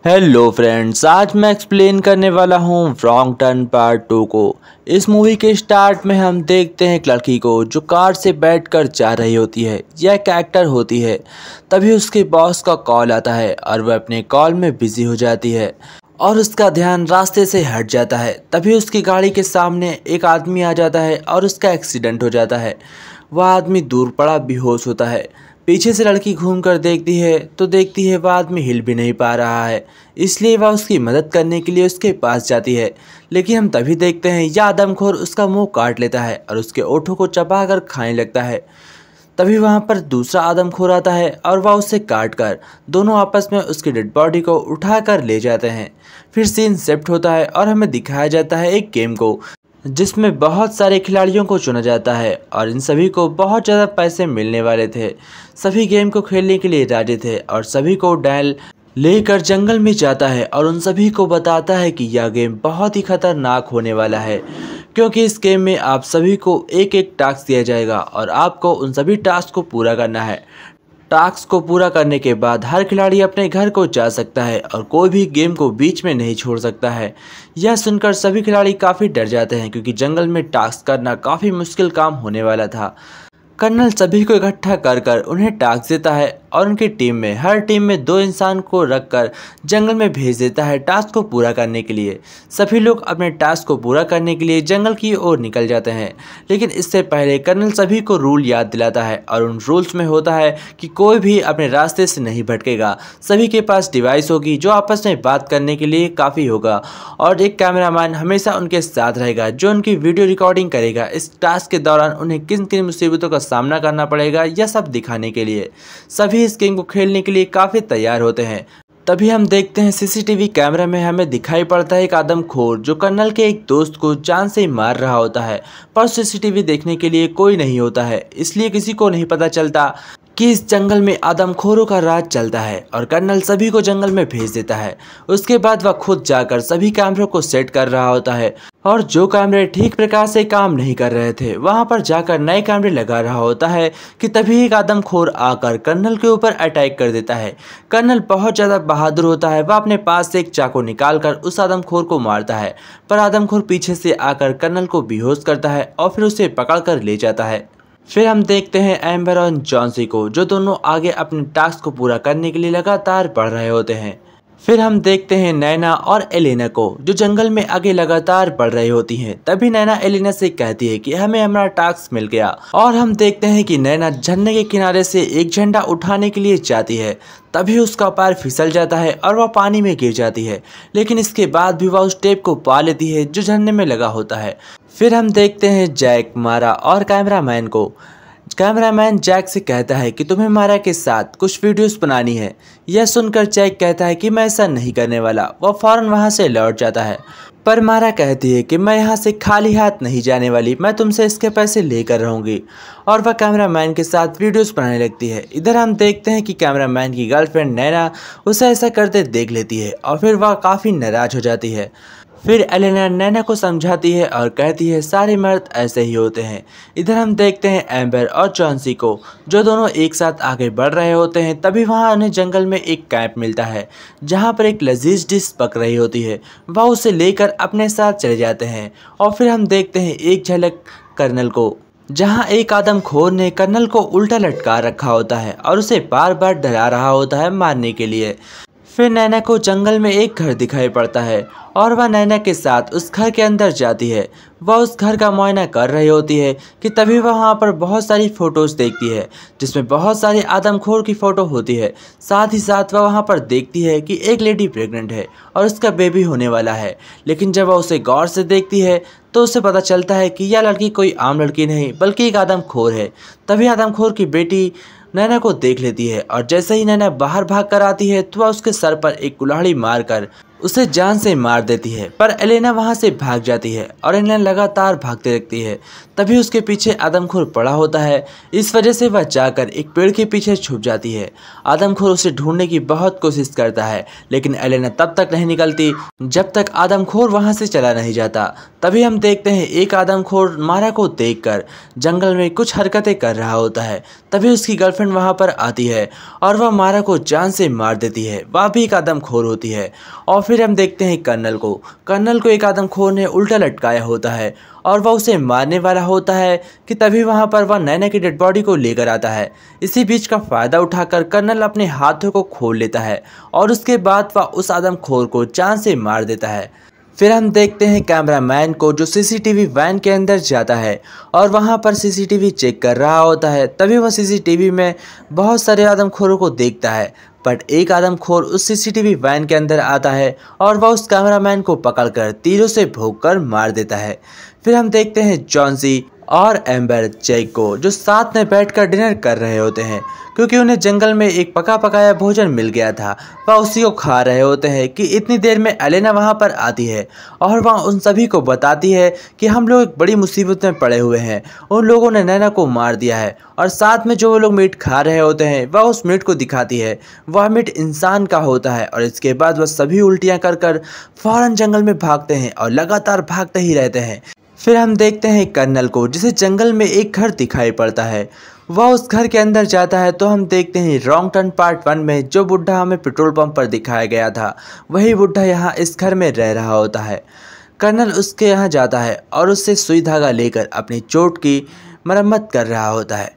Hello friends, आज मैं explain करने वाला हूँ रॉन्ग टर्न पार्ट 2 को। इस मूवी के स्टार्ट में हम देखते हैं एक लड़की को जो कार से बैठकर जा रही होती है। यह एक एक्टर होती है। तभी उसके बॉस का कॉल आता है और वह अपने कॉल में बिजी हो जाती है और उसका ध्यान रास्ते से हट जाता है। तभी उसकी गाड़ी के सामने एक आदमी आ जाता है और उसका एक्सीडेंट हो जाता है। वह आदमी दूर पड़ा बेहोश होता है। पीछे से लड़की घूमकर देखती है तो देखती है वह आदमी हिल भी नहीं पा रहा है, इसलिए वह उसकी मदद करने के लिए उसके पास जाती है। लेकिन हम तभी देखते हैं यह आदमखोर उसका मुंह काट लेता है और उसके ओठों को चबाकर खाने लगता है। तभी वहाँ पर दूसरा आदमखोर आता है और वह उसे काट कर दोनों आपस में उसकी डेड बॉडी को उठाकर ले जाते हैं। फिर सीन शिफ्ट होता है और हमें दिखाया जाता है एक गेम को, जिसमें बहुत सारे खिलाड़ियों को चुना जाता है और इन सभी को बहुत ज़्यादा पैसे मिलने वाले थे। सभी गेम को खेलने के लिए राजी थे और सभी को डैल लेकर जंगल में जाता है और उन सभी को बताता है कि यह गेम बहुत ही खतरनाक होने वाला है, क्योंकि इस गेम में आप सभी को एक एक टास्क दिया जाएगा और आपको उन सभी टास्क को पूरा करना है। टास्क को पूरा करने के बाद हर खिलाड़ी अपने घर को जा सकता है और कोई भी गेम को बीच में नहीं छोड़ सकता है। यह सुनकर सभी खिलाड़ी काफ़ी डर जाते हैं, क्योंकि जंगल में टास्क करना काफ़ी मुश्किल काम होने वाला था। कर्नल सभी को इकट्ठा कर कर उन्हें टास्क देता है और उनकी टीम में हर टीम में 2 इंसान को रखकर जंगल में भेज देता है टास्क को पूरा करने के लिए। सभी लोग अपने टास्क को पूरा करने के लिए जंगल की ओर निकल जाते हैं, लेकिन इससे पहले कर्नल सभी को रूल याद दिलाता है और उन रूल्स में होता है कि कोई भी अपने रास्ते से नहीं भटकेगा। सभी के पास डिवाइस होगी जो आपस में बात करने के लिए काफ़ी होगा और एक कैमरामैन हमेशा उनके साथ रहेगा जो उनकी वीडियो रिकॉर्डिंग करेगा। इस टास्क के दौरान उन्हें किन किन मुसीबतों का सामना करना पड़ेगा यह सब दिखाने के लिए सभी इस गेम को खेलने के लिए काफ़ी तैयार होते हैं। तभी हम देखते हैं सीसीटीवी कैमरा में हमें दिखाई पड़ता है एक आदमखोर जो कर्नल के एक दोस्त को जान से मार रहा होता है, पर सीसीटीवी देखने के लिए कोई नहीं होता है, इसलिए किसी को नहीं पता चलता कि इस जंगल में आदमखोरों का राज चलता है और कर्नल सभी को जंगल में भेज देता है। उसके बाद वह खुद जाकर सभी कैमरों को सेट कर रहा होता है और जो कैमरे ठीक प्रकार से काम नहीं कर रहे थे वहां पर जाकर नए कैमरे लगा रहा होता है कि तभी एक आदमखोर आकर कर्नल के ऊपर अटैक कर देता है। कर्नल बहुत ज़्यादा बहादुर होता है, वह अपने पास से एक चाकू निकालकर उस आदमखोर को मारता है, पर आदमखोर पीछे से आकर कर्नल को बेहोश करता है और फिर उसे पकड़ कर ले जाता है। फिर हम देखते हैं एम्बर और जॉन्सी को जो दोनों आगे अपने टास्क को पूरा करने के लिए लगातार बढ़ रहे होते हैं। फिर हम देखते हैं नैना और एलेना को जो जंगल में आगे लगातार बढ़ रही होती हैं। तभी नैना एलेना से कहती है कि हमें हमारा टास्क मिल गया और हम देखते हैं कि नैना झरने के किनारे से एक झंडा उठाने के लिए जाती है। तभी उसका पैर फिसल जाता है और वह पानी में गिर जाती है, लेकिन इसके बाद भी वह उस टेप को पा लेती है जो झरने में लगा होता है। फिर हम देखते हैं जैक, मारा और कैमरामैन को। कैमरामैन जैक से कहता है कि तुम्हें मारा के साथ कुछ वीडियोस बनानी है। यह सुनकर जैक कहता है कि मैं ऐसा नहीं करने वाला। वह फौरन वहां से लौट जाता है, पर मारा कहती है कि मैं यहाँ से खाली हाथ नहीं जाने वाली, मैं तुमसे इसके पैसे लेकर रहूँगी, और वह कैमरामैन के साथ वीडियोस बनाने लगती है। इधर हम देखते हैं कि कैमरामैन की गर्लफ्रेंड नैना उसे ऐसा करते देख लेती है और फिर वह काफ़ी नाराज हो जाती है। फिर एलेना नैना को समझाती है और कहती है सारे मर्द ऐसे ही होते हैं। इधर हम देखते हैं एम्बर और जॉन्सी को जो दोनों एक साथ आगे बढ़ रहे होते हैं। तभी वहां उन्हें जंगल में एक कैंप मिलता है जहां पर एक लजीज डिश पक रही होती है। वह उसे लेकर अपने साथ चले जाते हैं और फिर हम देखते हैं एक झलक कर्नल को, जहां एक आदमखोर ने कर्नल को उल्टा लटका रखा होता है और उसे बार बार डरा रहा होता है मारने के लिए। फिर नैना को जंगल में एक घर दिखाई पड़ता है और वह नैना के साथ उस घर के अंदर जाती है। वह उस घर का मुआयना कर रही होती है कि तभी वह वहाँ पर बहुत सारी फ़ोटोज़ देखती है जिसमें बहुत सारी आदमखोर की फ़ोटो होती है। साथ ही साथ वह वहाँ पर देखती है कि एक लेडी प्रेग्नेंट है और उसका बेबी होने वाला है, लेकिन जब वह उसे गौर से देखती है तो उसे पता चलता है कि यह लड़की कोई आम लड़की नहीं बल्कि एक आदमखोर है। तभी आदमखोर की बेटी नैना को देख लेती है और जैसे ही नैना बाहर भाग कर आती है तो वह उसके सर पर एक कुल्हाड़ी मारकर उसे जान से मार देती है, पर एलेना वहां से भाग जाती है और एलेना लगातार भागते रहती है। तभी उसके पीछे आदमखोर पड़ा होता है। इस वजह से वह जाकर एक पेड़ के पीछे छुप जाती है। आदमखोर उसे ढूंढने की बहुत कोशिश करता है, लेकिन एलेना तब तक नहीं निकलती जब तक आदमखोर वहां से चला नहीं जाता। तभी हम देखते हैं एक आदमखोर मारा को देखकर जंगल में कुछ हरकतें कर रहा होता है। तभी उसकी गर्लफ्रेंड वहां पर आती है और वह मारा को जान से मार देती है। वह भी एक आदमखोर होती है। और फिर हम देखते हैं कर्नल को एक आदमखोर ने उल्टा लटकाया होता है और वह उसे मारने वाला होता है कि तभी वहां पर वह नैना की डेड बॉडी को लेकर आता है। इसी बीच का फायदा उठाकर कर्नल अपने हाथों को खोल लेता है और उसके बाद वह उस आदमखोर को जान से मार देता है। फिर हम देखते हैं कैमरामैन को जो सीसीटीवी वैन के अंदर जाता है और वहां पर सीसीटीवी चेक कर रहा होता है। तभी वह सीसीटीवी में बहुत सारे आदमखोरों को देखता है, बट एक आदमखोर उस सीसीटीवी वैन के अंदर आता है और वह उस कैमरामैन को पकड़कर तीरों से भोंककर मार देता है। फिर हम देखते हैं जॉन्सी और एम्बर जैक को जो साथ में बैठकर डिनर कर रहे होते हैं, क्योंकि उन्हें जंगल में एक पका पकाया भोजन मिल गया था। वह उसी को खा रहे होते हैं कि इतनी देर में एलेना वहां पर आती है और वह उन सभी को बताती है कि हम लोग एक बड़ी मुसीबत में पड़े हुए हैं। उन लोगों ने नैना को मार दिया है और साथ में जो वो लोग मीट खा रहे होते हैं वह उस मीट को दिखाती है। वह मीट इंसान का होता है और इसके बाद वह सभी उल्टियाँ कर कर फौरन जंगल में भागते हैं और लगातार भागते ही रहते हैं। फिर हम देखते हैं कर्नल को जिसे जंगल में एक घर दिखाई पड़ता है। वह उस घर के अंदर जाता है तो हम देखते हैं रॉन्ग टर्न पार्ट 1 में जो बुढ़ा हमें पेट्रोल पंप पर दिखाया गया था, वही बुढ़ा यहाँ इस घर में रह रहा होता है। कर्नल उसके यहाँ जाता है और उससे सुई धागा लेकर अपनी चोट की मरम्मत कर रहा होता है।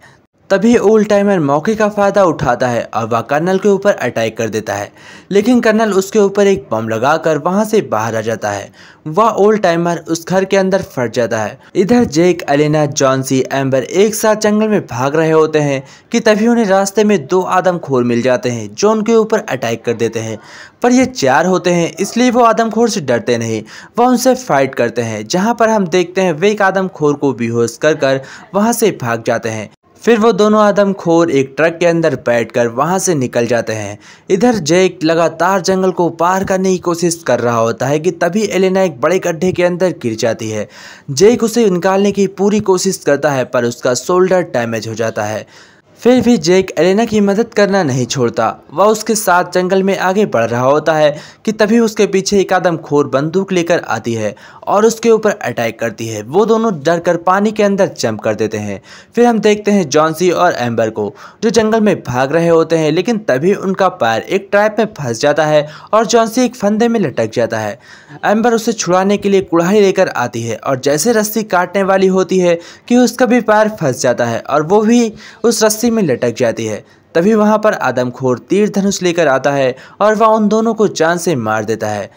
तभी ओल्ड टाइमर मौके का फायदा उठाता है और वह कर्नल के ऊपर अटैक कर देता है, लेकिन कर्नल उसके ऊपर एक बम लगाकर वहां से बाहर आ जाता है। वह ओल्ड टाइमर उस घर के अंदर फट जाता है। इधर जेक, एलेना, जॉन्सी, एम्बर एक साथ जंगल में भाग रहे होते हैं कि तभी उन्हें रास्ते में 2 आदमखोर मिल जाते हैं जो उनके ऊपर अटैक कर देते हैं। पर ये 4 होते हैं इसलिए वो आदमखोर से डरते नहीं, वह उनसे फाइट करते हैं। जहाँ पर हम देखते हैं वे एक आदमखोर को बेहोश कर वहाँ से भाग जाते हैं। फिर वो दोनों आदमखोर एक ट्रक के अंदर बैठकर वहां से निकल जाते हैं। इधर जेक लगातार जंगल को पार करने की कोशिश कर रहा होता है कि तभी एलेना एक बड़े गड्ढे के अंदर गिर जाती है। जेक उसे निकालने की पूरी कोशिश करता है पर उसका शोल्डर डैमेज हो जाता है। फिर भी जेक एलेना की मदद करना नहीं छोड़ता। वह उसके साथ जंगल में आगे बढ़ रहा होता है कि तभी उसके पीछे एक आदमखोर बंदूक लेकर आती है और उसके ऊपर अटैक करती है। वो दोनों डरकर पानी के अंदर जंप कर देते हैं। फिर हम देखते हैं जॉन्सी और एम्बर को जो जंगल में भाग रहे होते हैं, लेकिन तभी उनका पैर एक ट्रैप में फंस जाता है और जॉन्सी एक फंदे में लटक जाता है। एम्बर उसे छुड़ाने के लिए कुल्हाड़ी लेकर आती है और जैसे रस्सी काटने वाली होती है कि उसका भी पैर फंस जाता है और वो भी उस रस्सी में लटक जाती है। तभी वहां पर आदमखोर तीर धनुष लेकर आता है और वह उन दोनों को जान से मार देता है।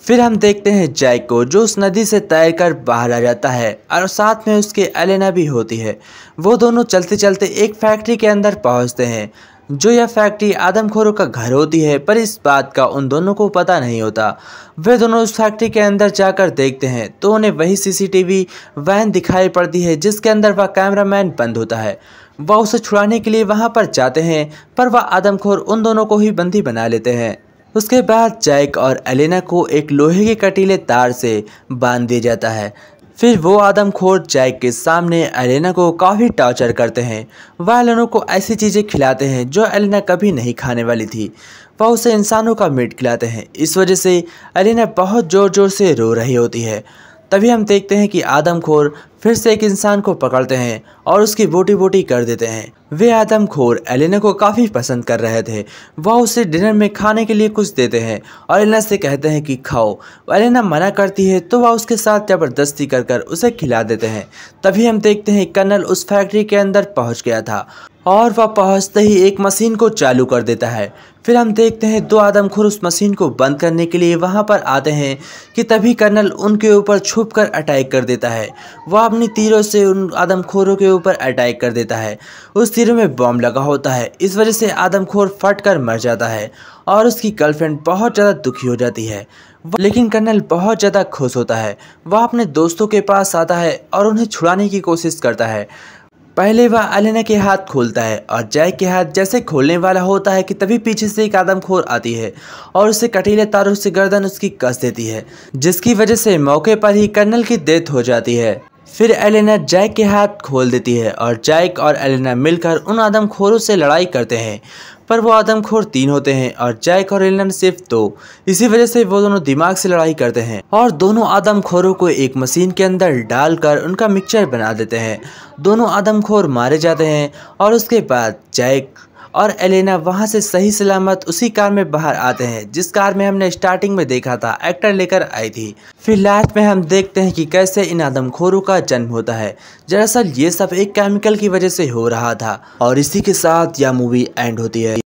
फिर हम देखते हैं जैक को जो उस नदी से तैरकर बाहर आ जाता है और साथ में उसके एलेना भी होती है। वो दोनों चलते चलते एक फैक्ट्री के अंदर पहुंचते हैं, जो यह फैक्ट्री आदमखोरों का घर होती है, पर इस बात का उन दोनों को पता नहीं होता। वे दोनों उस फैक्ट्री के अंदर जाकर देखते हैं तो उन्हें वही सीसीटीवी वैन दिखाई पड़ती है जिसके अंदर वह कैमरामैन बंद होता है। वह उसे छुड़ाने के लिए वहां पर जाते हैं पर वह आदमखोर उन दोनों को ही बंदी बना लेते हैं। उसके बाद जैक और एलेना को एक लोहे के कटीले तार से बांध दिया जाता है। फिर वो आदमखोर जैक के सामने एलेना को काफ़ी टॉर्चर करते हैं। वह एलेना को ऐसी चीज़ें खिलाते हैं जो एलेना कभी नहीं खाने वाली थी। वह उसे इंसानों का मीट खिलाते हैं। इस वजह से एलेना बहुत ज़ोर ज़ोर से रो रही होती है। तभी हम देखते हैं कि आदमखोर फिर से एक इंसान को पकड़ते हैं और उसकी बोटी बोटी कर देते हैं। वे आदमखोर एलेना को काफ़ी पसंद कर रहे थे। वह उसे डिनर में खाने के लिए कुछ देते हैं और एलेना से कहते हैं कि खाओ। एलेना मना करती है तो वह उसके साथ ज़बरदस्ती कर उसे खिला देते हैं। तभी हम देखते हैं कर्नल उस फैक्ट्री के अंदर पहुंच गया था और वह पहुंचते ही एक मशीन को चालू कर देता है। फिर हम देखते हैं 2 आदमखोर उस मशीन को बंद करने के लिए वहां पर आते हैं कि तभी कर्नल उनके ऊपर छुपकर अटैक कर देता है। वह अपनी तीरों से उन आदमखोरों के ऊपर अटैक कर देता है। उस तीरों में बम लगा होता है। इस वजह से आदमखोर फट कर मर जाता है और उसकी गर्लफ्रेंड बहुत ज़्यादा दुखी हो जाती है। लेकिन कर्नल बहुत ज़्यादा खुश होता है। वह अपने दोस्तों के पास आता है और उन्हें छुड़ाने की कोशिश करता है। पहले वह एलेना के हाथ खोलता है और जैक के हाथ जैसे खोलने वाला होता है कि तभी पीछे से एक आदमखोर आती है और उसे कटीले तारों से गर्दन उसकी कस देती है, जिसकी वजह से मौके पर ही कर्नल की डेथ हो जाती है। फिर एलेना जैक के हाथ खोल देती है और जैक और एलेना मिलकर उन आदमखोरों से लड़ाई करते हैं, पर वो आदमखोर 3 होते हैं और जैक और एलेना सिर्फ 2। इसी वजह से वो दोनों दिमाग से लड़ाई करते हैं और दोनों आदमखोरों को एक मशीन के अंदर डालकर उनका मिक्सचर बना देते हैं। दोनों आदमखोर मारे जाते हैं और उसके बाद जैक और एलेना वहां से सही सलामत उसी कार में बाहर आते हैं जिस कार में हमने स्टार्टिंग में देखा था एक्टर लेकर आई थी। फिर लास्ट में हम देखते हैं कि कैसे इन आदमखोरों का जन्म होता है। दरअसल ये सब एक केमिकल की वजह से हो रहा था और इसी के साथ यह मूवी एंड होती है।